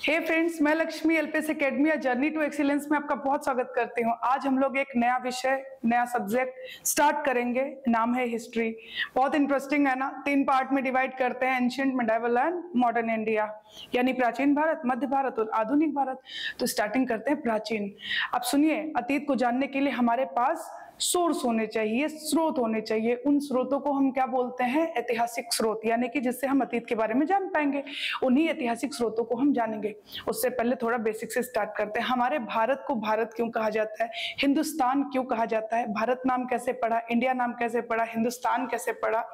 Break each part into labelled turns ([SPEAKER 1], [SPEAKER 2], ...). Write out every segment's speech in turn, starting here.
[SPEAKER 1] हे friends, मैं Lakshmi LPS academy या journey to excellence में आपका बहुत स्वागत करती हूँ। आज हम लोग एक नया विषय, नया सब्जेक्ट स्टार्ट करेंगे। नाम है हिस्ट्री। बहुत इंटरेस्टिंग है ना। 3 पार्ट में डिवाइड करते हैं, ancient, medieval and modern India, यानी प्राचीन भारत, मध्य भारत और आधुनिक भारत। तो स्टार्टिंग करते हैं प्राचीन। अब सुनिए, अतीत को जानने के लिए हमारे पास सोर्स होने चाहिए, स्रोत होने चाहिए। उन स्रोतों को हम क्या बोलते हैं? ऐतिहासिक स्रोत, यानी कि जिससे हम अतीत के बारे में जान पाएंगे। उन्हीं ऐतिहासिक स्रोतों को हम जानेंगे। उससे पहले थोड़ा बेसिक से स्टार्ट करते हैं। हमारे भारत को भारत क्यों कहा जाता है? हिंदुस्तान क्यों कहा जाता है? भारत नाम कैसे पड़ा? इंडिया नाम कैसे पड़ा? हिंदुस्तान कैसे पड़ा?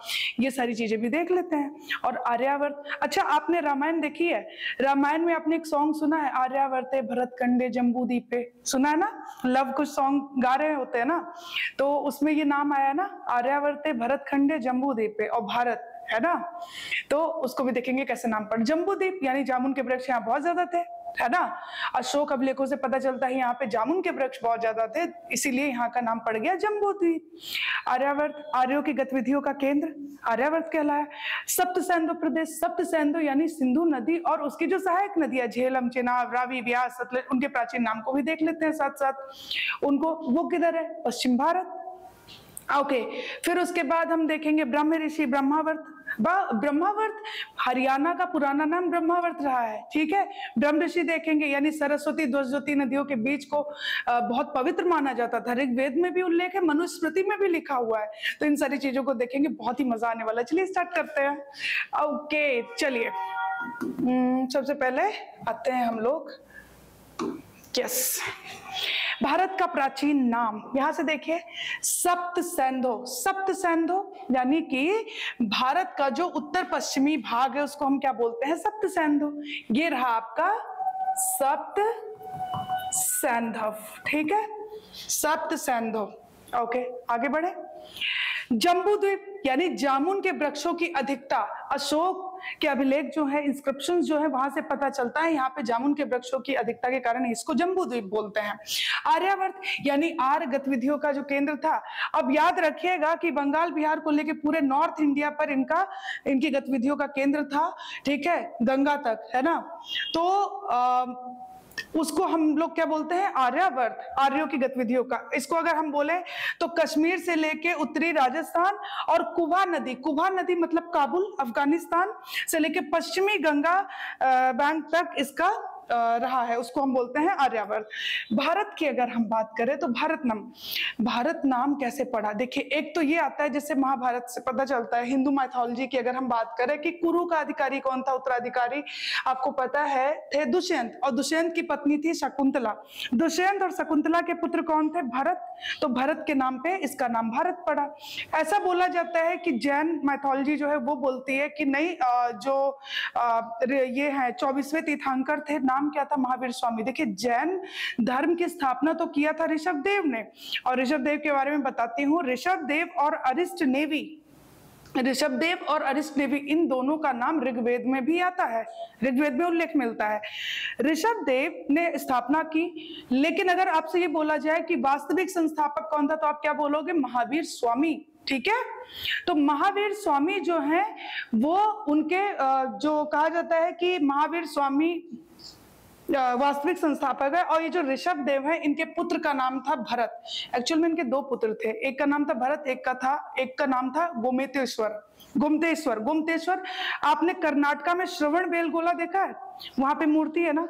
[SPEAKER 1] ये सारी चीजें भी देख लेते हैं। और आर्यावर्त, अच्छा आपने रामायण देखी है? रामायण में आपने एक सॉन्ग सुना है, आर्यावर्ते भरतखंडे जम्बूद्वीपे, सुना है ना? लव कुछ सॉन्ग गा रहे होते हैं ना, तो उसमें ये नाम आया ना, आर्यावर्ते भरतखंडे जम्बूद्वीपे, और भारत है ना, तो उसको भी देखेंगे कैसे नाम पड़ा। जम्बूद्वीप यानी जामुन के वृक्ष यहाँ बहुत ज्यादा थे, है ना। अशोक अभिलेखों से पता चलता है यहाँ पे जामुन के वृक्ष बहुत ज्यादा थे, इसीलिए यहाँ का नाम पड़ गया जम्बूद्वीप। आर्यावर्त आर्यों की गतिविधियों का केंद्र आर्यावर्त कहलाया। सप्त सिंधु प्रदेश, सप्त सिंधु यानी सिंधु नदी और उसकी जो सहायक नदियां झेलम, चेनाब, रावी, व्यास, सतलज, उनके प्राचीन नाम को भी देख लेते हैं साथ साथ। उनको वो किधर है? पश्चिम भारत। ओके, फिर उसके बाद हम देखेंगे ब्रह्म ऋषि ब्रह्मावर्त। ब्रह्मावर्त हरियाणा का पुराना नाम ब्रह्मावर्त रहा है, ठीक है। ब्रह्म ऋषि देखेंगे, यानी सरस्वती द्वजवती नदियों के बीच को बहुत पवित्र माना जाता था। ऋग्वेद में भी उल्लेख है, मनुस्मृति में भी लिखा हुआ है। तो इन सारी चीजों को देखेंगे, बहुत ही मजा आने वाला है। चलिए स्टार्ट करते हैं। ओके चलिए, सबसे पहले आते हैं हम लोग, यस, भारत का प्राचीन नाम यहां से देखिए, सप्त सिंधु। सप्त सिंधु यानी कि भारत का जो उत्तर पश्चिमी भाग है उसको हम क्या बोलते हैं? सप्त सिंधु। ये रहा आपका सप्त सिंधु, ठीक है, सप्त सिंधु। ओके, आगे बढ़े। जम्बूद्वीप यानी जामुन के वृक्षों की अधिकता। अशोक के अभिलेख जो है, इंस्क्रिप्शन जो है, वहां से पता चलता है यहाँ पे जामुन के वृक्षों की अधिकता के कारण इसको जम्बूद्वीप बोलते हैं। आर्यावर्त यानी आर्य गतिविधियों का जो केंद्र था। अब याद रखिएगा कि बंगाल बिहार को लेकर पूरे नॉर्थ इंडिया पर इनकी गतिविधियों का केंद्र था, ठीक है, गंगा तक, है ना। तो उसको हम लोग क्या बोलते हैं? आर्यावर्त, आर्यों की गतिविधियों का। इसको अगर हम बोले तो कश्मीर से लेके उत्तरी राजस्थान और कुबा नदी मतलब काबुल अफगानिस्तान से लेके पश्चिमी गंगा बैंक तक इसका रहा है, उसको हम बोलते हैं आर्यावर्त। भारत की अगर हम बात करें तो भारत नाम कैसे पड़ा? देखिए, एक तो ये आता है जिससे महाभारत से पता चलता है। हिंदू माइथोलॉजी की अगर हम बात करें कि कुरु का अधिकारी कौन था, उत्तराधिकारी, आपको पता है थे दुष्यंत, और दुष्यंत की पत्नी थी शकुंतला। दुष्यंत और शकुंतला के पुत्र कौन थे? भरत। तो भरत के नाम पे इसका नाम भारत पड़ा। ऐसा बोला जाता है कि जैन माइथोलॉजी जो है वो बोलती है कि नहीं, जो ये है 24वें तीर्थंकर थे, नाम क्या था? महावीर स्वामी। देखिए, जैन धर्म की स्थापना तो किया था ऋषभदेव ने, और ऋषभदेव के बारे में बताती हूँ। ऋषभदेव और अरिष्ट नेवी, इन दोनों का नाम ऋग्वेद में भी आता है, ऋग्वेद में उल्लेख मिलता है। ऋषभदेव ने स्थापना की, लेकिन अगर आपसे ये बोला जाए कि वास्तविक संस्थापक कौन था, तो आप क्या बोलोगे? महावीर स्वामी, ठीक है। तो महावीर स्वामी जो है वो उनके जो कहा जाता है कि महावीर स्वामी वास्तविक संस्थापक है। और ये जो ऋषभदेव है, इनके पुत्र का नाम था भरत। एक्चुअल में इनके 2 पुत्र थे, एक का नाम था भरत, एक का नाम था गोमतेश्वर। आपने कर्नाटका में श्रवण बेलगोला देखा है? वहां पे मूर्ति है ना,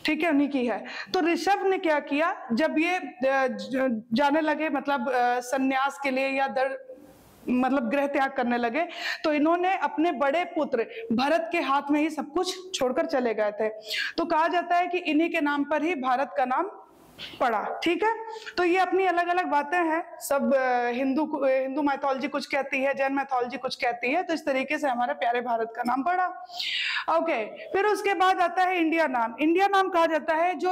[SPEAKER 1] ठीक है, उन्हीं की है। तो ऋषभ ने क्या किया, जब ये जाने लगे, मतलब संन्यास के लिए या मतलब गृह त्याग करने लगे, तो इन्होंने अपने बड़े पुत्र भरत के हाथ में ही सब कुछ छोड़कर चले गए थे। तो कहा जाता है कि इन्हीं के नाम पर ही भारत का नाम पड़ा, ठीक है। तो ये अपनी अलग अलग बातें हैं सब। हिंदू माइथोलॉजी कुछ कहती है, जैन माइथोलॉजी कुछ कहती है। तो इस तरीके से हमारे प्यारे भारत का नाम पड़ा। ओके, फिर उसके बाद आता है इंडिया नाम। इंडिया नाम कहा जाता है जो,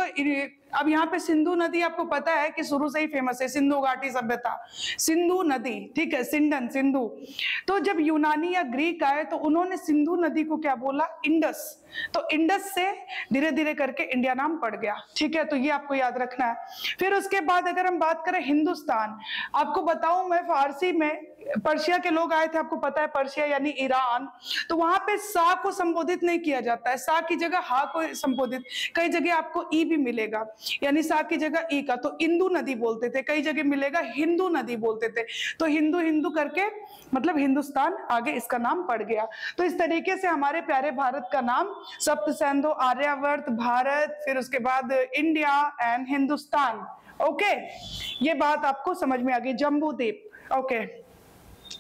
[SPEAKER 1] अब यहाँ पे सिंधु नदी आपको पता है कि शुरू से ही फेमस है, सिंधु घाटी सभ्यता, सिंधु नदी, ठीक है, सिंधु। तो जब यूनानी या ग्रीक आए तो उन्होंने सिंधु नदी को क्या बोला? इंडस। तो इंडस से धीरे धीरे करके इंडिया नाम पड़ गया, ठीक है। तो ये आपको याद रखना है। फिर उसके बाद अगर हम बात करें हिंदुस्तान, आपको बताऊं मैं, फारसी में पर्शिया के लोग आए थे, आपको पता है पर्शिया यानी ईरान, तो वहां पे सा को संबोधित नहीं किया जाता है, सा की जगह हा को संबोधित, कई जगह आपको ई भी मिलेगा, यानी सा की जगह ई का, तो इंदु नदी बोलते थे, कई जगह मिलेगा हिंदू नदी बोलते थे, तो हिंदू हिंदू करके मतलब हिंदुस्तान आगे इसका नाम पड़ गया। तो इस तरीके से हमारे प्यारे भारत का नाम सप्त सिंधु, आर्यावर्त, भारत, फिर उसके बाद इंडिया एंड हिंदुस्तान। ओके, ये बात आपको समझ में आ गई, जम्बूद्वीप। ओके,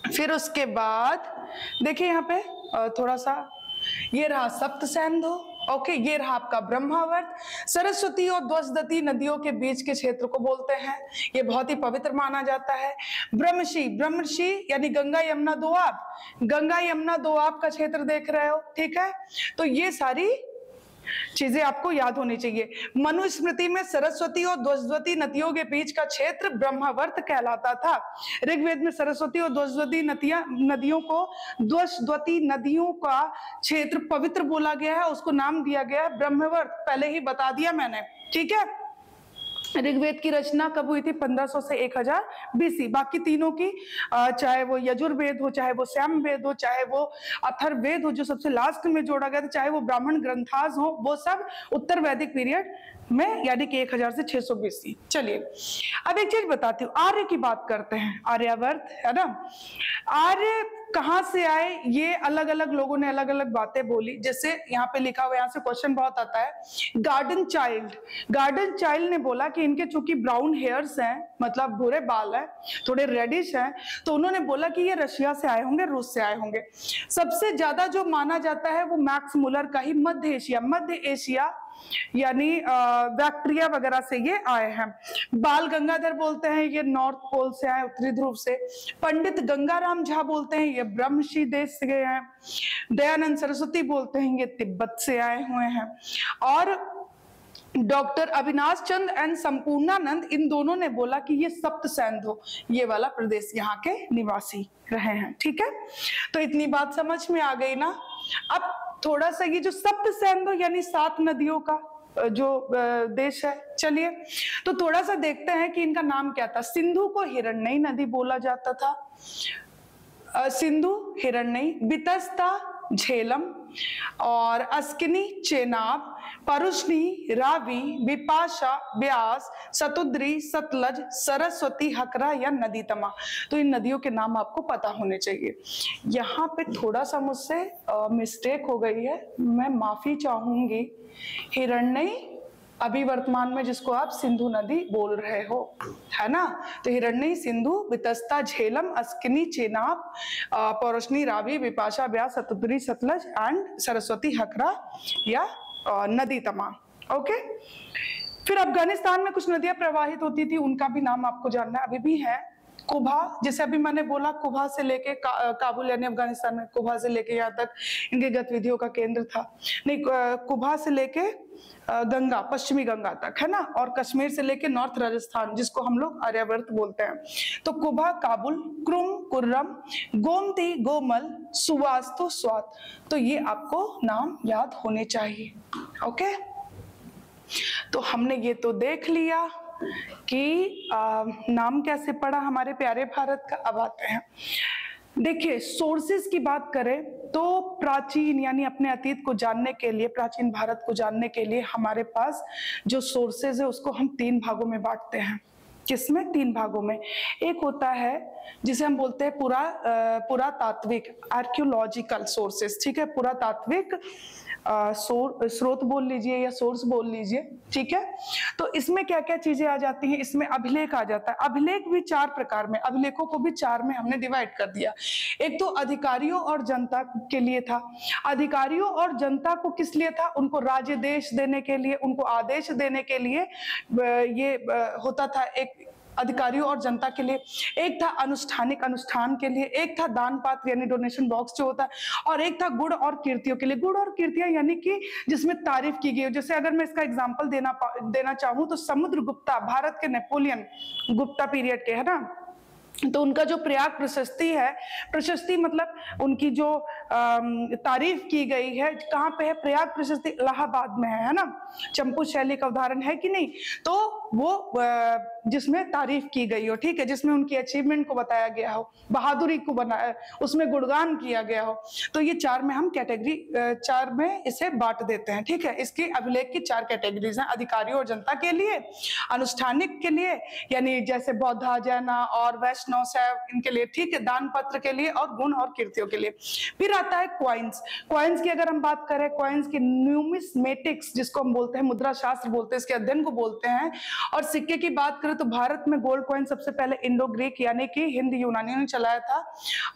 [SPEAKER 1] फिर उसके बाद देखिए यहाँ पे थोड़ा सा, ये रहा सप्त सिंधु। ओके, ये रहा आपका ब्रह्मावर्त। सरस्वती और द्वसदती नदियों के बीच के क्षेत्र को बोलते हैं, ये बहुत ही पवित्र माना जाता है। ब्रह्मशी, ब्रह्मशी यानी गंगा यमुना दोआब, गंगा यमुना दोआब का क्षेत्र देख रहे हो, ठीक है। तो ये सारी चीजें आपको याद होनी चाहिए। मनुस्मृति में सरस्वती और द्वसद्वती नदियों के बीच का क्षेत्र ब्रह्मावर्त कहलाता था। ऋग्वेद में सरस्वती और द्वसद्वती नदियों को, द्वसद्वती नदियों का क्षेत्र पवित्र बोला गया है, उसको नाम दिया गया है ब्रह्मावर्त, पहले ही बता दिया मैंने, ठीक है। ऋग्वेद की रचना कब हुई थी? 1500 से 1000 BC। बाकी तीनों की चाहे वो यजुर्वेद हो, चाहे वो सामवेद हो, चाहे वो अथर्ववेद हो जो सबसे लास्ट में जोड़ा गया था, चाहे वो ब्राह्मण ग्रंथास हो, वो सब उत्तर वैदिक पीरियड में, यानी कि 1000 से 600 BC। चलिए अब एक चीज बताती हूँ, आर्य की बात करते हैं। आर्यावर्त है ना, आर्य कहाँ से आए, ये अलग अलग लोगों ने अलग अलग बातें बोली। जैसे यहाँ पे लिखा हुआ, यहाँ से क्वेश्चन बहुत आता है। गार्डन चाइल्ड ने बोला कि इनके चूंकि ब्राउन हेयर्स हैं, मतलब भूरे बाल हैं, थोड़े रेडिश हैं, तो उन्होंने बोला कि ये रशिया से आए होंगे, रूस से आए होंगे। सबसे ज्यादा जो माना जाता है वो मैक्स मुलर का ही मध्य एशिया यानी बैक्टीरिया वगैरह से ये आए हैं। बाल गंगाधर बोलते हैं ये नॉर्थ पोल से आए, उत्तरी ध्रुव से। पंडित गंगाराम झा बोलते हैं ये ब्रह्मशी देश से गए हैं। दयानंद सरस्वती बोलते हैं ये तिब्बत से आए हुए हैं। और डॉक्टर अविनाश चंद्र एंड संपूर्णानंद, इन दोनों ने बोला कि ये सप्त सिंधु, ये वाला प्रदेश यहाँ के निवासी रहे हैं, ठीक है। तो इतनी बात समझ में आ गई ना। अब थोड़ा सा ये जो सप्त सिंधु यानी 7 नदियों का जो देश है, चलिए तो थोड़ा सा देखते हैं कि इनका नाम क्या था। सिंधु को हिरण्यई नदी बोला जाता था, सिंधु हिरण्यई, बितस्ता झेलम, और अस्किनी चेनाब, परुष्णी, रावी, बिपाशा, ब्यास, सतुद्री, सतलज, सरस्वती, हकरा या नदी तमा। तो इन नदियों के नाम आपको पता होने चाहिए। यहाँ पे थोड़ा सा मुझसे मिस्टेक हो गई है, मैं माफी चाहूंगी। हिरण्यई अभी वर्तमान में जिसको आप सिंधु नदी बोल रहे हो, है ना, तो हिरण्यई, सिंधु, बितस्ता, झेलम, अस्किनी, चेनाब, पौरुष्णी, रावी, बिपाशा, ब्यास, सतुद्री, सतलज एंड सरस्वती, हकरा या नदी तमा। ओके, फिर अफगानिस्तान में कुछ नदियां प्रवाहित होती थी, उनका भी नाम आपको जानना है, अभी भी है। कुबा, जैसे अभी मैंने बोला, कुबा से लेके काबुल यानी अफगानिस्तान में, कुबा से लेके यहाँ तक इनकी गतिविधियों का केंद्र था। नहीं, कुबा से लेके गंगा, पश्चिमी गंगा तक, है ना, और कश्मीर से लेके नॉर्थ राजस्थान, जिसको हम लोग आर्यावर्त बोलते हैं। तो कुबा, काबुल, क्रुम, कुर्रम, गोमती, गोमल, सुवास्तु, स्वात, तो ये आपको नाम याद होने चाहिए। ओके, तो हमने ये तो देख लिया कि नाम कैसे पड़ा हमारे प्यारे भारत का। अब आते हैं, देखिए सोर्सेस की बात करें तो प्राचीन यानी अपने अतीत को जानने के लिए, प्राचीन भारत को जानने के लिए हमारे पास जो सोर्सेज है उसको हम 3 भागों में बांटते हैं। किसमें? 3 भागों में। एक होता है जिसे हम बोलते हैं पुरातात्विक, आर्कियोलॉजिकल सोर्सेस, ठीक है, पुरातात्विक स्रोत बोल लीजिए या सोर्स बोल लीजिए, ठीक है। तो इसमें क्या क्या चीजें आ जाती हैं? इसमें अभिलेख आ जाता है। अभिलेख भी 4 प्रकार में, अभिलेखों को भी 4 में हमने डिवाइड कर दिया। एक तो अधिकारियों और जनता के लिए था। अधिकारियों और जनता को किस लिए था? उनको राज्य देश देने के लिए, उनको आदेश देने के लिए ये होता था। एक अधिकारियों और जनता के लिए, एक था अनुष्ठानिक, अनुष्ठान के लिए, एक था दान पात्र यानी डोनेशन बॉक्स जो होता है, और एक था गुण और कीर्तियों के लिए। गुण और कीर्तियां यानी कि जिसमें तारीफ की गई हो। जैसे अगर मैं इसका एग्जांपल देना चाहूं तो समुद्रगुप्ता, भारत के नेपोलियन गुप्ता पीरियड के, है ना, तो उनका जो प्रयाग प्रशस्ति है, प्रशस्ति मतलब उनकी जो तारीफ की गई है, कहाँ पे है? प्रयाग प्रशस्ति इलाहाबाद में है ना। चंपू शैली का उदाहरण है कि नहीं? तो वो जिसमें तारीफ की गई हो, ठीक है, जिसमें उनकी अचीवमेंट को बताया गया हो, बहादुरी को बनाया, उसमें गुणगान किया गया हो। तो ये चार में हम कैटेगरी, चार में इसे बांट देते हैं, ठीक है। इसकी अभिलेख की चार कैटेगरीज हैं, अधिकारियों और जनता के लिए, अनुष्ठानिक के लिए यानी जैसे बौद्ध, जैन और वैष्णव शैव इनके लिए, ठीक है, दान पत्र के लिए और गुण और कीर्तियों के लिए। फिर आता है क्वाइंस। क्वाइंस की अगर हम बात करें, क्वाइंस की न्यूमिस्मेटिक्स जिसको हम बोलते हैं, मुद्रा शास्त्र बोलते हैं, इसके अध्ययन को बोलते हैं। और सिक्के की बात करें तो भारत में गोल्ड कॉइन सबसे पहले इंडो ग्रीक यानी कि हिंद यूनानियों ने चलाया था,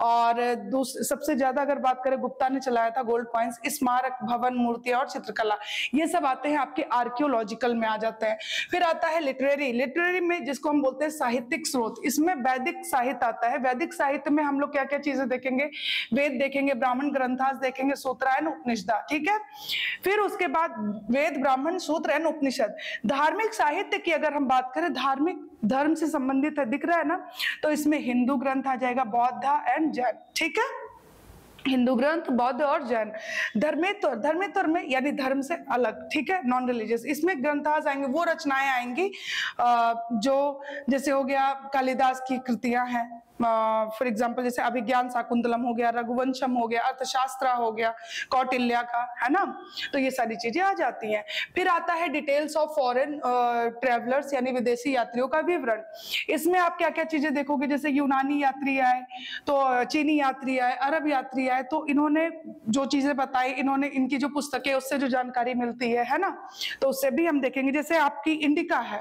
[SPEAKER 1] और सबसे ज्यादा अगर बात करें गुप्ता ने चलाया था गोल्ड कॉइन्स। स्मारक, भवन, मूर्तियां और चित्रकला ये सब आते हैं आपके आर्कियोलॉजिकल में आ जाते हैं। फिर आता है लिटरेरी। लिटरेरी में जिसको हम बोलते हैं साहित्यिक स्रोत, इसमें वैदिक साहित्य आता है। वैदिक साहित्य में हम लोग क्या क्या चीजें देखेंगे, वेद देखेंगे, ब्राह्मण ग्रंथास देखेंगे, सूत्रायन, उपनिषद, ठीक है। फिर उसके बाद वेद, ब्राह्मण, सूत्र एंड उपनिषद। धार्मिक साहित्य की अगर हम बात करें, धार्मिक धर्म से संबंधित है, दिख रहा है ना, तो इसमें हिंदू ग्रंथ आ जाएगा, बौद्ध एंड जैन, ठीक है, हिंदू ग्रंथ, बौद्ध और जैन। धर्मेत्वर, धर्मेत्वर में यानी धर्म से अलग, ठीक है, नॉन रिलीजियस, इसमें ग्रंथास आएंगे, वो रचनाएं आएंगी जो जैसे हो गया कालिदास की कृतियां हैं, फॉर एग्जाम्पल जैसे अभिज्ञान शाकुंतलम हो गया, रघुवंशम हो गया, अर्थशास्त्र हो गया कौटिल्य का, है ना, तो ये सारी चीजें आ जाती हैं। फिर आता है डिटेल्स ऑफ फॉरेन ट्रेवलर्स यानी विदेशी यात्रियों का विवरण। इसमें आप क्या क्या चीजें देखोगे, जैसे यूनानी यात्री आए तो चीनी यात्री आए, अरब यात्री आए, तो इन्होंने जो चीजें बताई, इन्होंने इनकी जो पुस्तकें उससे जो जानकारी मिलती है ना, तो उससे भी हम देखेंगे। जैसे आपकी इंडिका है,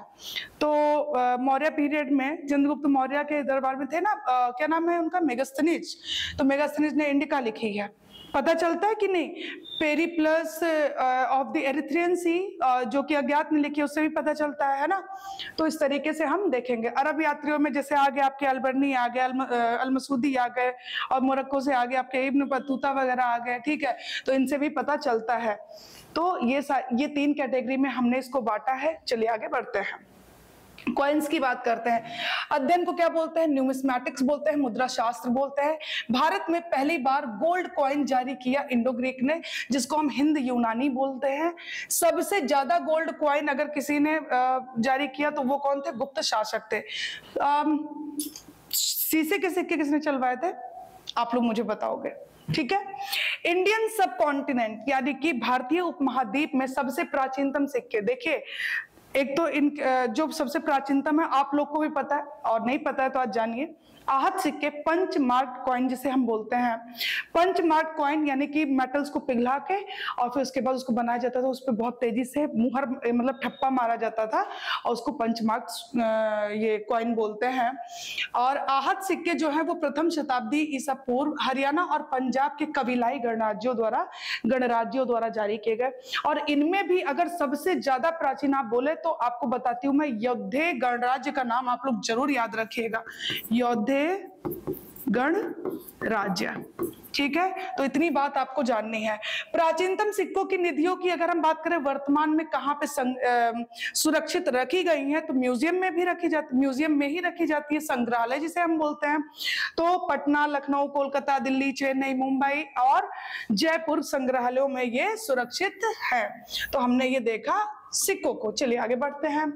[SPEAKER 1] तो मौर्य पीरियड में चंद्रगुप्त मौर्य के दरबार में थे ना, क्या नाम है उनका, मेगास्थनीज, तो मेगास्थनीज ने इंडिका लिखी है, पता चलता है कि नहीं। पेरिप्लस ऑफ द एरिथ्रियन सी जो कि अज्ञात ने लिखी है, उससे भी पता चलता है ना। तो इस तरीके से हम देखेंगे। अरब यात्रियों में जैसे आ गए आपके अलबर्नी आ गए, अलमसूदी आ गए, और मोरक्को से आ गए आपके इब्न बतूता वगैरह आ गए, ठीक है, तो इनसे भी पता चलता है। तो ये तीन कैटेगरी में हमने इसको बांटा है। चलिए आगे बढ़ते हैं, कॉइन्स की बात करते हैं। अध्ययन को क्या बोलते हैं, न्यूमिस्मैटिक्स बोलते हैं, मुद्रा शास्त्र बोलते हैं। भारत में पहली बार गोल्ड कॉइन जारी किया इंडो ग्रीक ने, जिसको हम हिंद यूनानी बोलते हैं। सबसे ज्यादा गोल्ड कॉइन अगर किसी ने जारी किया तो वो कौन थे, गुप्त शासक थे। शीशे के सिक्के किसने चलवाए थे, आप लोग मुझे बताओगे, ठीक है। इंडियन सब कॉन्टिनेंट यानी कि भारतीय उपमहाद्वीप में सबसे प्राचीनतम सिक्के, देखिए एक तो इन जो सबसे प्राचीनतम है आप लोग को भी पता है, और नहीं पता है तो आज जानिए। आहत सिक्के, पंच मार्क कॉइन जिसे हम बोलते हैं। पंच मार्क कॉइन यानी कि मेटल्स को पिघला के और फिर उसके बाद उसको बनाया जाता था, उस पर बहुत तेजी से मुहर मतलब ठप्पा मारा जाता था, और उसको पंच मार्क ये कॉइन बोलते हैं। और आहत सिक्के जो है वो प्रथम शताब्दी ईसा पूर्व हरियाणा और पंजाब के कबीलाई गणराज्यों द्वारा जारी किए गए। और इनमें भी अगर सबसे ज्यादा प्राचीन आप बोले तो आपको बताती हूँ मैं, यौधेय गणराज्य का नाम आप लोग जरूर याद रखिएगा, यौधेय गणराज्य, ठीक है। तो इतनी बात आपको जाननी है। प्राचीनतम सिक्कों की निधियों की अगर हम बात करें वर्तमान में कहाँ पे सुरक्षित रखी गई हैं, तो म्यूजियम में भी रखी जाती, म्यूजियम में ही रखी जाती है, संग्रहालय जिसे हम बोलते हैं। तो पटना, लखनऊ, कोलकाता, दिल्ली, चेन्नई, मुंबई और जयपुर संग्रहालयों में ये सुरक्षित है। तो हमने ये देखा सिक्कों को। चलिए आगे बढ़ते हैं।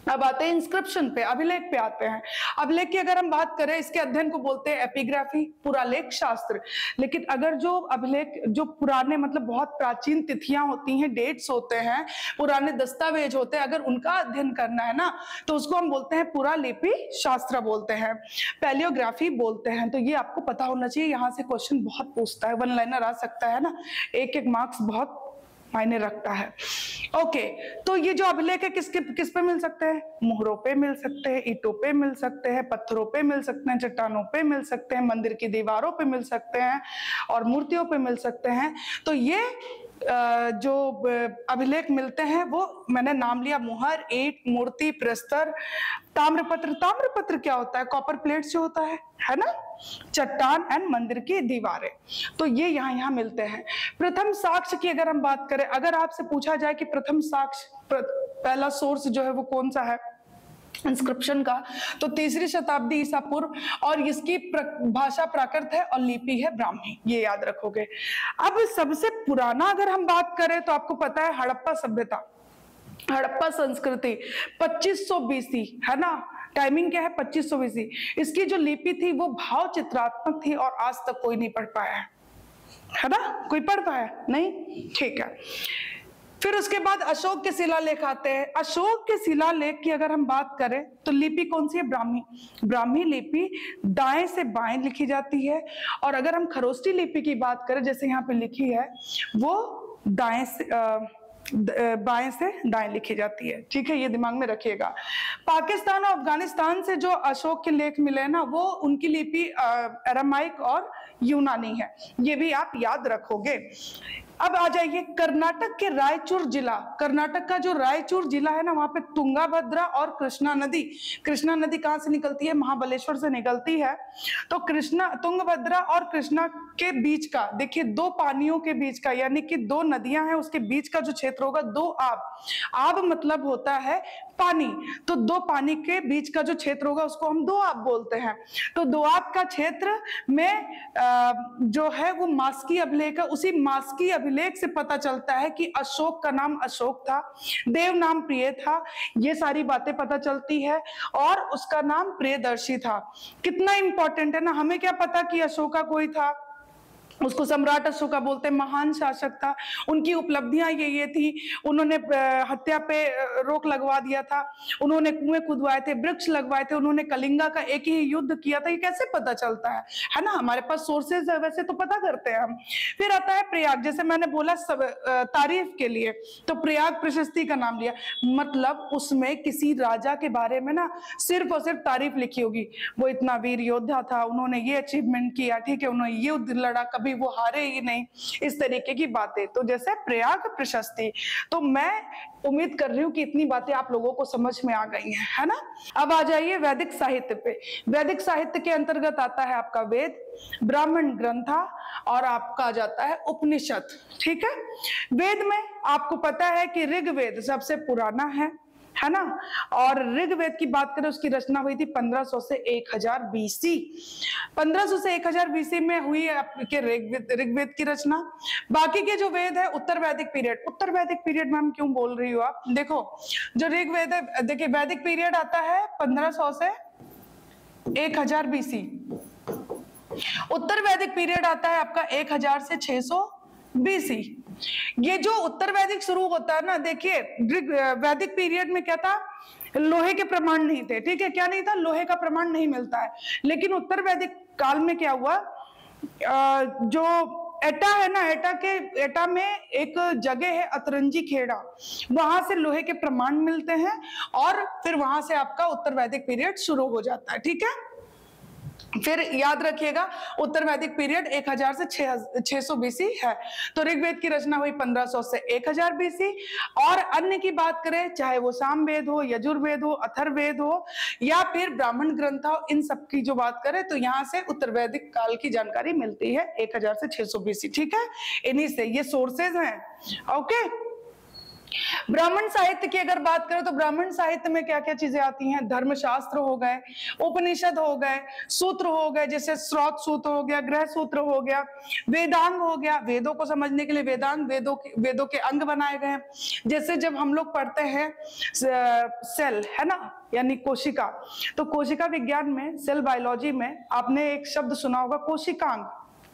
[SPEAKER 1] अब आते हैं इंस्क्रिप्शन पे, अभिलेख पे आते हैं। अभिलेख की अगर हम बात करें, इसके अध्ययन को बोलते हैं एपिग्राफी, पुरालेख शास्त्र। लेकिन अगर जो अभिलेख जो पुराने मतलब बहुत प्राचीन तिथियां होती हैं, डेट्स होते हैं, पुराने दस्तावेज होते हैं, अगर उनका अध्ययन करना है ना तो उसको हम बोलते हैं पुरालिपि शास्त्र बोलते हैं, पैलियोग्राफी बोलते हैं। तो ये आपको पता होना चाहिए, यहाँ से क्वेश्चन बहुत पूछता है, वन लाइनर आ सकता है ना, एक मार्क्स बहुत मायने रखता है। ओके, तो ये जो अभिलेख है किस पे मिल सकते हैं, मुहरों पे मिल सकते हैं, ईंटों पे मिल सकते हैं, पत्थरों पे मिल सकते हैं, चट्टानों पे मिल सकते हैं, मंदिर की दीवारों पे मिल सकते हैं और मूर्तियों पे मिल सकते हैं। तो ये जो अभिलेख मिलते हैं वो मैंने नाम लिया, मुहर, ईंट, मूर्ति, प्रस्तर, ताम्रपत्र। ताम्रपत्र क्या होता है, कॉपर प्लेट्स जो होता है ना, चट्टान एंड मंदिर की दीवारें। तो ये यहाँ मिलते हैं। प्रथम साक्ष्य की अगर हम बात करें, अगर आपसे पूछा जाए कि प्रथम साक्ष्य पहला सोर्स जो है वो कौन सा है इंस्क्रिप्शन का, तो 3री शताब्दी ईसा पूर्व, और इसकी भाषा प्राकृत है और लिपि है ब्राह्मी, ये याद रखोगे। अब सबसे पुराना अगर हम बात करें तो आपको पता है हड़प्पा सभ्यता, हड़प्पा संस्कृति 2500 BC, है ना, टाइमिंग क्या है 2500 BC। इसकी जो लिपि थी वो भाव चित्रात्मक थी और आज तक कोई नहीं पढ़ पाया है ना, कोई पढ़ पाया नहीं, ठीक है। फिर उसके बाद अशोक के शिलालेख आते हैं। अशोक के शिलालेख की अगर हम बात करें तो लिपि कौन सी है, ब्राह्मी। ब्राह्मी लिपि दाएं से बाएं लिखी जाती है, और अगर हम खरोष्टी लिपि की बात करें जैसे यहाँ पे लिखी है वो दाएं से बाएं से दाएं लिखी जाती है, ठीक है, ये दिमाग में रखिएगा। पाकिस्तान और अफगानिस्तान से जो अशोक के लेख मिले ना वो उनकी लिपि अरामाइक और यूनानी है, ये भी आप याद रखोगे। अब आ जाइए कर्नाटक के रायचूर जिला। कर्नाटक का जो रायचूर जिला है ना वहां पे तुंगाभद्रा और कृष्णा नदी कहां से निकलती है, महाबलेश्वर से निकलती है। तो तुंगभद्रा और कृष्णा के बीच का, देखिए दो पानियों के बीच का, यानी कि दो नदियां हैं उसके बीच का जो क्षेत्र होगा, दो आब मतलब होता है पानी, तो दो पानी के बीच का जो क्षेत्र होगा उसको हम दोआब बोलते हैं। तो दोआब का क्षेत्र में जो है वो मास्की अभिलेख है। उसी मास्की अभिलेख से पता चलता है कि अशोक का नाम अशोक था, देव नाम प्रिय था, ये सारी बातें पता चलती है, और उसका नाम प्रियदर्शी था। कितना इंपॉर्टेंट है ना, हमें क्या पता कि अशोका कोई था, उसको सम्राट अशोका बोलते हैं, महान शासक था, उनकी उपलब्धियां ये थी, उन्होंने हत्या पे रोक लगवा दिया था, उन्होंने कुएं खुदवाए थे, वृक्ष लगवाए थे, उन्होंने कलिंगा का एक ही युद्ध किया था। ये कैसे पता चलता है ना, हमारे पास सोर्सेज है, वैसे तो पता करते हैं हम। फिर आता है प्रयाग, जैसे मैंने बोला सब तारीफ के लिए, तो प्रयाग प्रशस्ति का नाम लिया, मतलब उसमें किसी राजा के बारे में ना सिर्फ और सिर्फ तारीफ लिखी होगी, वो इतना वीर योद्धा था, उन्होंने ये अचीवमेंट किया, ठीक है, उन्होंने ये युद्ध लड़ा, कभी वो हारे ही नहीं, इस तरीके की बातें। तो जैसे प्रयाग प्रशस्ति, तो मैं उम्मीद कर रही हूं कि इतनी बातें आप लोगों को समझ में आ गई हैं, है ना। अब आ जाइए वैदिक साहित्य पे। वैदिक साहित्य के अंतर्गत आता है आपका वेद, ब्राह्मण ग्रंथा और आपका आ जाता है उपनिषद, ठीक है। वेद में आपको पता है कि ऋग्वेद सबसे पुराना है ना, और ऋग्वेद की बात करें उसकी रचना हुई थी 1500 से 1000 BC। 1500 से 1000 BC में हुई है आपके ऋग्वेद की रचना। बाकी के जो वेद है उत्तर वैदिक पीरियड, उत्तर वैदिक पीरियड में हम क्यों बोल रही हो आप, देखो जो ऋग्वेद है, देखिए वैदिक पीरियड आता है 1500 से 1000 BC, उत्तर वैदिक पीरियड आता है आपका 1000 से 600 BC। ये जो उत्तर वैदिक शुरू होता है ना, देखिए वैदिक पीरियड में क्या था, लोहे के प्रमाण नहीं थे, ठीक है, क्या नहीं था, लोहे का प्रमाण नहीं मिलता है। लेकिन उत्तर वैदिक काल में क्या हुआ, जो एटा है ना, एटा में एक जगह है अतरंजी खेड़ा, वहां से लोहे के प्रमाण मिलते हैं, और फिर वहां से आपका उत्तर वैदिक पीरियड शुरू हो जाता है, ठीक है। फिर याद रखिएगा उत्तर वैदिक पीरियड 1000 से 600 BC है। तो ऋग्वेद की रचना हुई 1500 से 1000 BC। और अन्य की बात करें, चाहे वो सामवेद हो, यजुर्वेद हो, अथर्ववेद हो, या फिर ब्राह्मण ग्रंथ हो, इन सब की जो बात करें तो यहाँ से उत्तर वैदिक काल की जानकारी मिलती है 1000 से 600 BC, ठीक है। इन्हीं से ये सोर्सेज हैं, ओके। ब्राह्मण साहित्य की अगर बात करें तो ब्राह्मण साहित्य में क्या क्या चीजें आती हैं, धर्मशास्त्र हो गए, उपनिषद हो गए, सूत्र हो गए, जैसे स्रोत सूत्र हो गया, गृह सूत्र हो गया, वेदांग हो गया, वेदों को समझने के लिए वेदांग, वेदों के अंग बनाए गए हैं। जैसे जब हम लोग पढ़ते हैं सेल, है ना, यानी कोशिका, तो कोशिका विज्ञान में, सेल बायोलॉजी में आपने एक शब्द सुना होगा कोशिकांग,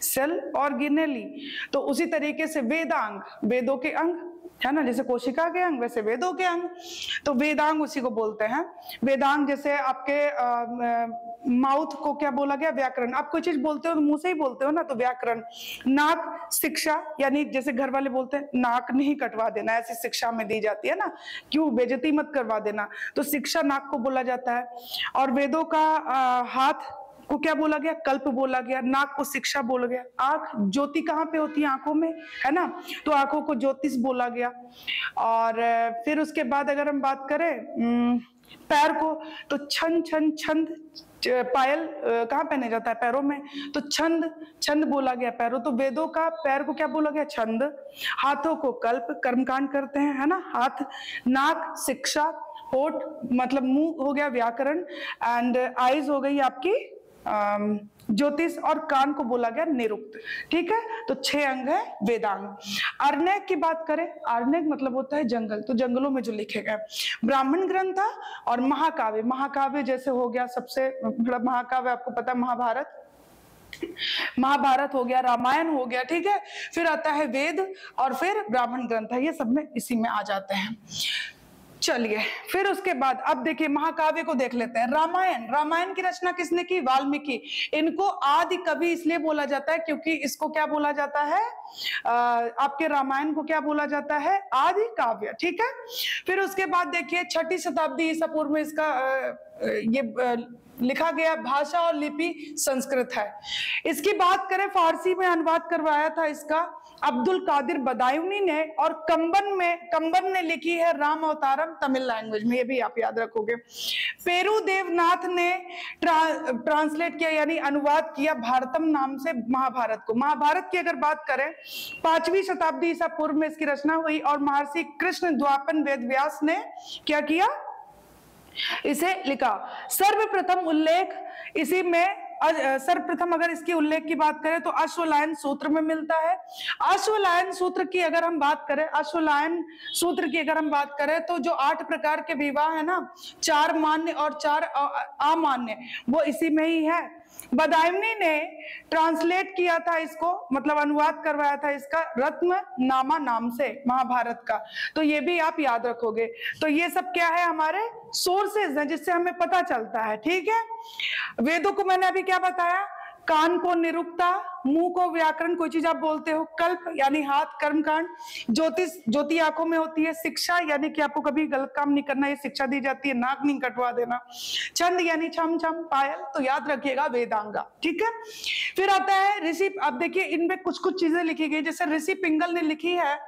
[SPEAKER 1] सेल ऑर्गेनेली, तो उसी तरीके से वेदांग, वेदों के अंग, है ना, जैसे कोशिका के अंग वैसे वेदों के अंग, तो वेदांग उसी को बोलते हैं। वेदांग जैसे आपके माउथ को क्या बोला गया, व्याकरण। आप कोई चीज बोलते हो तो मुंह से ही बोलते हो ना, तो व्याकरण। नाक, शिक्षा, यानी जैसे घर वाले बोलते हैं नाक नहीं कटवा देना, ऐसी शिक्षा में दी जाती है ना, क्यों, बेइज्जती मत करवा देना, तो शिक्षा नाक को बोला जाता है। और वेदों का हाथ को क्या बोला गया, कल्प बोला गया, नाक को शिक्षा बोला गया, आंख, ज्योति कहाँ पे होती है, आंखों में, है ना, तो आंखों को ज्योतिष बोला गया। और फिर उसके बाद अगर हम बात करें पैर को, तो छंद, पायल कहाँ पहने जाता है, पैरों में, तो छंद बोला गया पैरों, तो वेदों का पैर को क्या बोला गया, छंद। हाथों को कल्प, कर्मकांड करते हैं, है ना, हाथ। नाक शिक्षा, होठ मतलब मुंह हो गया व्याकरण, एंड आईज हो गई आपकी ज्योतिष और कान को बोला गया निरुक्त। ठीक है, तो 6 अंग है वेदांग। आरण्यक की बात करें, आरण्यक मतलब होता है जंगल, तो जंगलों में जो लिखे गए। ब्राह्मण ग्रंथ और महाकाव्य, महाकाव्य जैसे हो गया सबसे बड़ा महाकाव्य आपको पता है महाभारत, महाभारत हो गया, रामायण हो गया। ठीक है, फिर आता है वेद और फिर ब्राह्मण ग्रंथ है, ये सब में इसी में आ जाते हैं। चलिए फिर उसके बाद अब देखिए महाकाव्य को देख लेते हैं। रामायण, रामायण की रचना किसने की? वाल्मीकि। इनको आदि कवि इसलिए बोला जाता है क्योंकि इसको क्या बोला जाता है, आपके रामायण को क्या बोला जाता है? आदि काव्य। ठीक है, फिर उसके बाद देखिए 6ठी शताब्दी ईसा पूर्व में इसका लिखा गया। भाषा और लिपि संस्कृत है। इसकी बात करें, फारसी में अनुवाद करवाया था इसका अब्दुल कादिर बदायूनी ने, और कंबन ने लिखी है राम अवतारम तमिल लैंग्वेज में, ये भी आप याद रखोगे। पेरू देवनाथ ने ट्रांसलेट किया यानी अनुवाद किया भारतम नाम से महाभारत को। महाभारत की अगर बात करें 5वीं शताब्दी ईसा पूर्व में इसकी रचना हुई और महर्षि कृष्ण द्वापर वेद व्यास ने क्या किया, इसे लिखा। सर्वप्रथम उल्लेख इसी में, सर्वप्रथम अगर इसकी उल्लेख की बात करें तो अश्वलायन सूत्र में मिलता है। अश्वलायन सूत्र की अगर हम बात करें, अश्वलायन सूत्र की अगर हम बात करें तो जो 8 प्रकार के विवाह है ना, 4 मान्य और 4 अमान्य, वो इसी में ही है। बदायूनी ने ट्रांसलेट किया था इसको, मतलब अनुवाद करवाया था इसका रत्ननामा नाम से महाभारत का, तो ये भी आप याद रखोगे। तो ये सब क्या है, हमारे सोर्सेज हैं जिससे हमें पता चलता है। ठीक है, वेदों को मैंने अभी क्या बताया, कान को निरुक्ता, मुंह को व्याकरण, कोई चीज आप बोलते हो, कल्प यानी हाथ कर्मकांड, ज्योतिष ज्योति आंखों में होती है, शिक्षा यानी कि आपको कभी गलत काम नहीं करना, ये शिक्षा दी जाती है, नाक नहीं कटवा देना, छंद यानी छम छम पायल, तो याद रखिएगा वेदांगा। ठीक है, फिर आता है ऋषि। अब देखिए इनमें कुछ कुछ चीजें लिखी गई, जैसे ऋषि पिंगल ने लिखी है,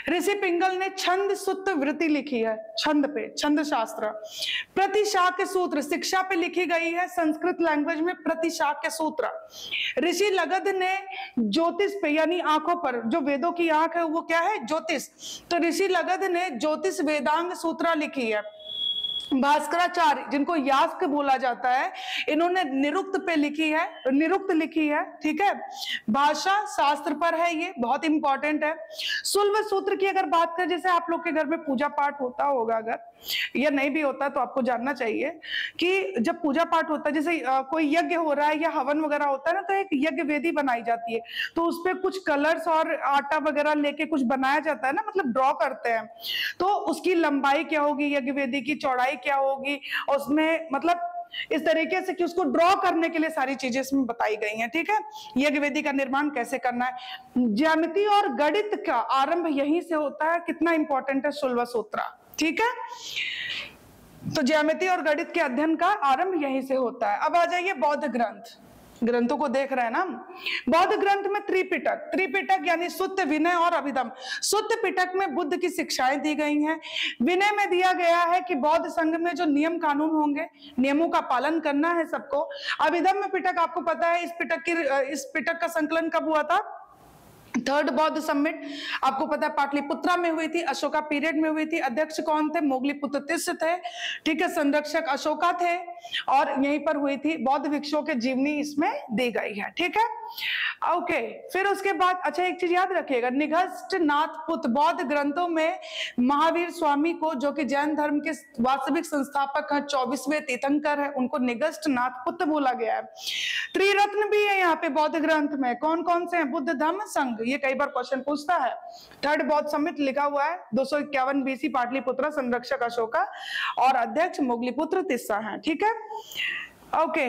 [SPEAKER 1] ऋषि पिंगल ने छंद सुत्त वृत्ति लिखी है, छंद पे, छंद शास्त्र। प्रतिशाक्य सूत्र शिक्षा पे लिखी गई है संस्कृत लैंग्वेज में, प्रतिशाक्य सूत्र। ऋषि लगध ने ज्योतिष पे यानी आंखों पर, जो वेदों की आंख है वो क्या है, ज्योतिष, तो ऋषि लगध ने ज्योतिष वेदांग सूत्रा लिखी है। भास्कराचार्य जिनको यास्क बोला जाता है, इन्होंने निरुक्त पे लिखी है, निरुक्त लिखी है। ठीक है, भाषा शास्त्र पर है, ये बहुत इंपॉर्टेंट है। सुल्व सूत्र की अगर बात करें, जैसे आप लोग के घर में पूजा पाठ होता होगा, अगर या नहीं भी होता तो आपको जानना चाहिए कि जब पूजा पाठ होता है, जैसे कोई यज्ञ हो रहा है या हवन वगैरह होता है ना, तो एक यज्ञ वेदी बनाई जाती है, तो उसपे कुछ कलर्स और आटा वगैरह लेके कुछ बनाया जाता है ना, मतलब ड्रॉ करते हैं, तो उसकी लंबाई क्या होगी, यज्ञ वेदी की चौड़ाई क्या होगी, और उसमें मतलब इस तरीके से कि उसको ड्रॉ करने के लिए सारी चीजें इसमें बताई गई हैं। ठीक है, यज्ञ वेदी का निर्माण कैसे करना है। ज्यामिति और गणित का आरंभ यहीं से होता है, कितना इंपॉर्टेंट है सुल्व सूत्र। ठीक है, तो ज्यामिति और गणित के अध्ययन का आरंभ यहीं से होता है। अब आ जाइए बौद्ध ग्रंथ, ग्रंथों को देख रहे हैं ना। बौद्ध ग्रंथ में त्रिपिटक, त्रिपिटक यानी सुत्त, विनय और अभिधम। सुत्त पिटक में बुद्ध की शिक्षाएं दी गई हैं। विनय में दिया गया है कि बौद्ध संघ में जो नियम कानून होंगे, नियमों का पालन करना है सबको। अभिधम में पिटक, आपको पता है इस पिटक का संकलन कब हुआ था, 3rd बौद्ध समिट, आपको पता है पाटलिपुत्रा में हुई थी, अशोका पीरियड में हुई थी। अध्यक्ष कौन थे, मोगलीपुत्र तिस्स थे। ठीक है, संरक्षक अशोका थे, और यहीं पर हुई थी। बौद्ध भिक्षुओं के जीवनी इसमें दी गई है। ठीक है, ओके, फिर उसके बाद अच्छा एक चीज याद रखिएगा, निघष्ट नाथपुत, बौद्ध ग्रंथों में महावीर स्वामी को, जो कि जैन धर्म के वास्तविक संस्थापक हैं, 24वें तीर्थंकर है, उनको निघष्ट नाथपुत बोला गया है। त्रिरत्न भी है यहाँ पे बौद्ध ग्रंथ में, कौन कौन से हैं, बुद्ध धम्म संघ, ये कई बार क्वेश्चन पूछता है। 3rd बौद्ध समिट लिखा हुआ है, 251 BC, पाटलिपुत्र, संरक्षक अशोका और अध्यक्ष मोगलीपुत्र तिस्सा है। ठीक है, ओके।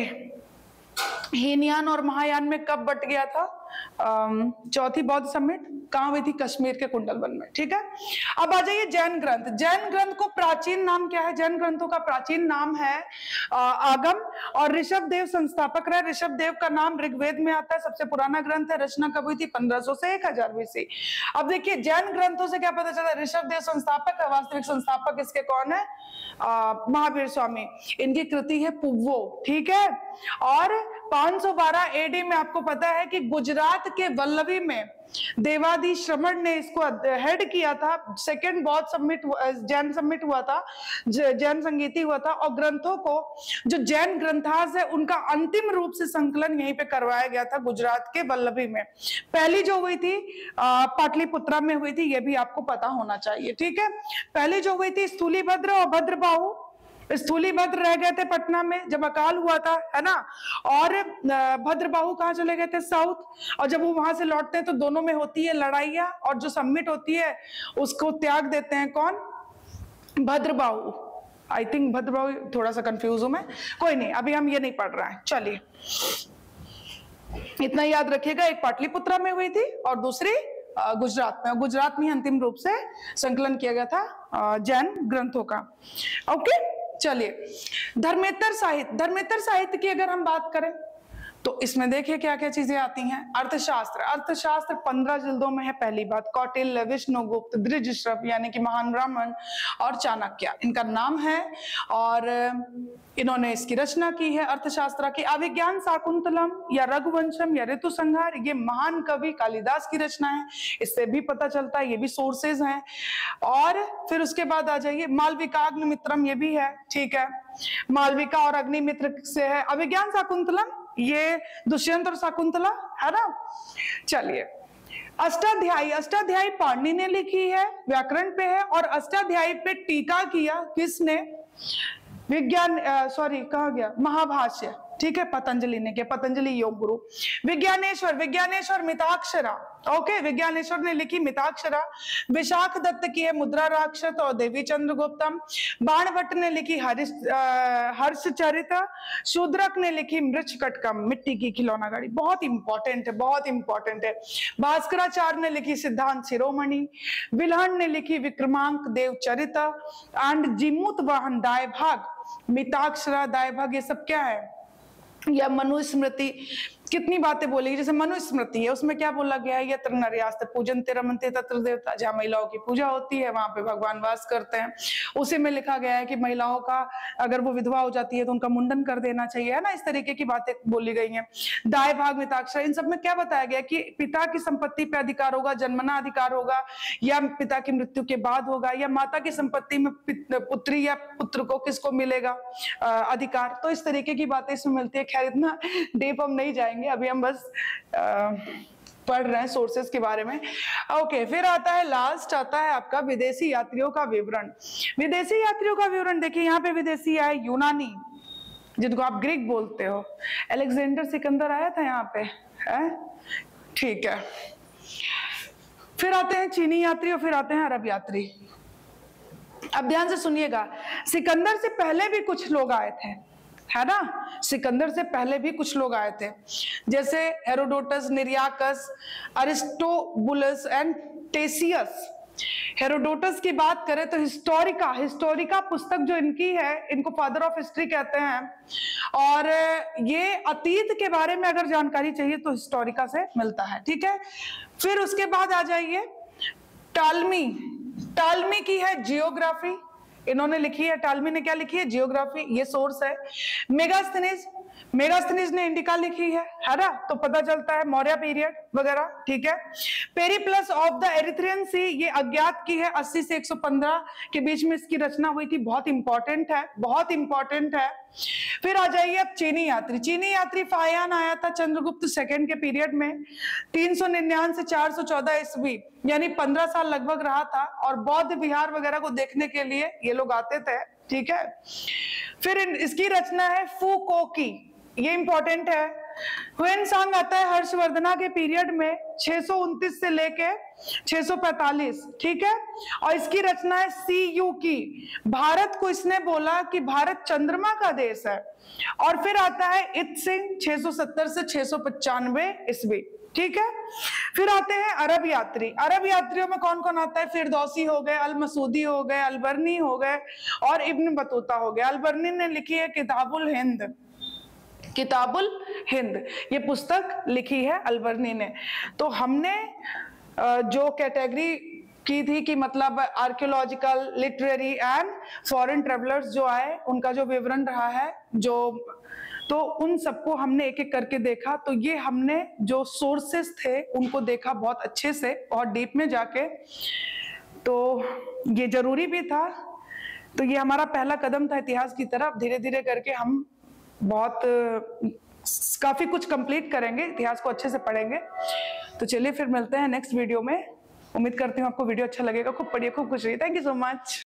[SPEAKER 1] हीनयान और महायान में कब बट गया था, 4थी बौद्ध समिट कहाँ हुई थी, कश्मीर के कुंडलवन में। ठीक है, अब आ जाइए जैन ग्रंथ। जैन ग्रंथ को प्राचीन नाम क्या है, जैन ग्रंथों का प्राचीन नाम है आगम, और ऋषभ देव संस्थापक रहे। ऋषभ देव का नाम ऋग्वेद में आता है, सबसे पुराना ग्रंथ है। रचना कब हुई थी, 1500 से 1000 BC। अब देखिए जैन ग्रंथों से क्या पता चला, ऋषभ देव संस्थापक है, वास्तविक संस्थापक इसके कौन है, महावीर स्वामी। इनकी कृति है पुव्वो। ठीक है, और 512 एडी में आपको पता है कि गुजरात के वल्लभी में देवादी श्रमण ने इसको हेड किया था। सेकंड बौद्ध समिट, जैन समिट हुआ था, जैन संगीति हुआ था, और ग्रंथों को जो जैन ग्रंथास है उनका अंतिम रूप से संकलन यहीं पे करवाया गया था गुजरात के वल्लभी में। पहली जो हुई थी पाटलिपुत्रा में हुई थी, ये भी आपको पता होना चाहिए, ठीक है। पहली जो हुई थी स्थूलीभद्र और भद्रबाहु। स्थूलीभद्र रह गए थे पटना में जब अकाल हुआ था, है ना, और भद्रबाहु कहाँ चले गए थे? साउथ। और जब वो वहां से लौटते हैं तो दोनों में होती है लड़ाइयां, और जो सबमिट होती है उसको त्याग देते हैं कौन? भद्रबाहु। आई थिंक भद्रबाहु, थोड़ा सा कंफ्यूज हूं मैं, कोई नहीं, अभी हम ये नहीं पढ़ रहे हैं। चलिए इतना याद रखिएगा, एक पाटलिपुत्रा में हुई थी और दूसरी गुजरात में। गुजरात में अंतिम रूप से संकलन किया गया था जैन ग्रंथों का। ओके, चलिए धर्मेतर साहित्य। धर्मेतर साहित्य की अगर हम बात करें तो इसमें देखिए क्या क्या चीजें आती हैं। अर्थशास्त्र। अर्थशास्त्र 15 जिल्दों में है। पहली बात, कौटिल्य, विष्णुगुप्त, दृढ़श्रव यानी कि महान ब्राह्मण, और चाणक्य इनका नाम है, और इन्होंने इसकी रचना की है अर्थशास्त्र की। अभिज्ञान शाकुंतलम या रघुवंशम या ऋतु संहार, ये महान कवि कालिदास की रचना है, इससे भी पता चलता है, ये भी सोर्सेज हैं। और फिर उसके बाद आ जाइए मालविकाग्निमित्रम, ये भी है, ठीक है, मालविका और अग्निमित्र से है। अभिज्ञान शाकुंतलम ये दुष्यंत और शाकुंतला, है ना। चलिए अष्टाध्यायी। अष्टाध्यायी पाणिनि ने लिखी है, व्याकरण पे है, और अष्टाध्यायी पे टीका किया किसने? विज्ञान सॉरी कहा गया महाभाष्य, ठीक है, पतंजलि ने किया, पतंजलि योग गुरु। विज्ञानेश्वर। विज्ञानेश्वर मिताक्षरा, ओके, विज्ञानेश्वर ने लिखी मिताक्षरा। विशाख दत्त की है मुद्रा राक्षस और देवी चंद्रगुप्तम। बाणभट्ट ने लिखी हर्षचरित। शूद्रक ने लिखी मृच्छकटकम, मिट्टी की खिलौना गाड़ी, बहुत इंपॉर्टेंट है, बहुत इंपॉर्टेंट है। भास्कराचार्य ने लिखी सिद्धांत शिरोमणि। विल्हण ने लिखी विक्रमांक देवचरित एंड जिमूत वाहन दायभाग, मिताक्षरा, दायभाग, ये सब क्या है? या मनुस्मृति। कितनी बातें बोलेगी, जैसे मनुस्मृति है, उसमें क्या बोला गया है? यत्र नर्यास्ते पूजन्ते रमन्ते तत्र देवता, जहाँ महिलाओं की पूजा होती है वहां पे भगवान वास करते हैं। उसी में लिखा गया है कि महिलाओं का अगर वो विधवा हो जाती है तो उनका मुंडन कर देना चाहिए, है ना, इस तरीके की बातें बोली गई हैं। दाय भाग मिताक्षर, इन सब में क्या बताया गया कि पिता की संपत्ति पे अधिकार होगा, जन्मना अधिकार होगा, या पिता की मृत्यु के बाद होगा, या माता की संपत्ति में पुत्री या पुत्र को किसको मिलेगा अधिकार। तो इस तरीके की बातें इसमें मिलती है। खैर इतना डीप हम नहीं जाएंगे, अभी हम बस पढ़ रहे हैं सोर्सेस के बारे में। ओके, फिर आता है लास्ट, आता है आपका विदेशी यात्रियों का विवरण। विदेशी यात्रियों का विवरण देखिए, यहाँ पे विदेशी आए यूनानी, जिनको आप ग्रीक बोलते हो। अलेक्जेंडर सिकंदर आया था यहाँ पे, है, ठीक है। फिर आते हैं चीनी यात्री और फिर आते हैं अरब यात्री। अब ध्यान से सुनिएगा, सिकंदर से पहले भी कुछ लोग आए थे, है ना, सिकंदर से पहले भी कुछ लोग आए थे, जैसे हेरोडोटस, निरियाकस, अरिस्टोबुलस एंड टेसियस। हेरोडोटस की बात करें तो हिस्टोरिका पुस्तक जो इनकी है, इनको फादर ऑफ हिस्ट्री कहते हैं, और ये अतीत के बारे में अगर जानकारी चाहिए तो हिस्टोरिका से मिलता है, ठीक है। फिर उसके बाद आ जाइए टालमी की है जियोग्राफी, इन्होंने लिखी है, टालमी ने क्या लिखी है? जियोग्राफी, ये सोर्स है। मेगास्थनीज ने इंडिका लिखी है ना, तो पता चलता है मौर्य पीरियड वगैरह, ठीक है। पेरिप्लस ऑफ द एरिथ्रियन सी, ये अज्ञात की है, 80 से 115 के बीच में इसकी रचना हुई थी, बहुत इंपॉर्टेंट है, बहुत इंपॉर्टेंट है। फिर आ जाइए अब चीनी यात्री। चीनी यात्री फायान आया था चंद्रगुप्त सेकंड के पीरियड में, 399 से 414 ईस्वी, यानी 15 साल लगभग रहा था, और बौद्ध विहार वगैरह को देखने के लिए ये लोग आते थे, ठीक है। फिर इसकी रचना है फूको की, ये इंपॉर्टेंट है। हुएनसांग आता है हर्षवर्धना के पीरियड में 629 से लेके 645, ठीक है, और इसकी रचना है सीयू की। भारत को इसने बोला कि भारत चंद्रमा का देश है। और फिर आता है इत्सिंग 670 से 695 ईस्वी, ठीक है। फिर आते हैं अरब यात्री। अरब यात्रियों में कौन कौन आता है? फिरदौसी हो गए, अल मसूदी हो गए, अलबर्नी हो गए, और इब्न बतूता हो गया। अलबर्नी ने लिखी है किताबुल हिंद, ये पुस्तक लिखी है अलबर्नी ने। तो हमने जो कैटेगरी की थी कि मतलब archaeological, literary and foreign travellers जो आए, उनका जो विवरण रहा है, जो तो उन सबको हमने एक एक करके देखा। तो ये हमने जो सोर्सेस थे उनको देखा बहुत अच्छे से और डीप में जाके, तो ये जरूरी भी था। तो ये हमारा पहला कदम था इतिहास की तरफ। धीरे धीरे करके हम बहुत काफी कुछ कंप्लीट करेंगे, इतिहास को अच्छे से पढ़ेंगे। तो चलिए फिर मिलते हैं नेक्स्ट वीडियो में। उम्मीद करती हूँ आपको वीडियो अच्छा लगेगा। खूब पढ़िए, खूब खुश रहिए। Thank you so much.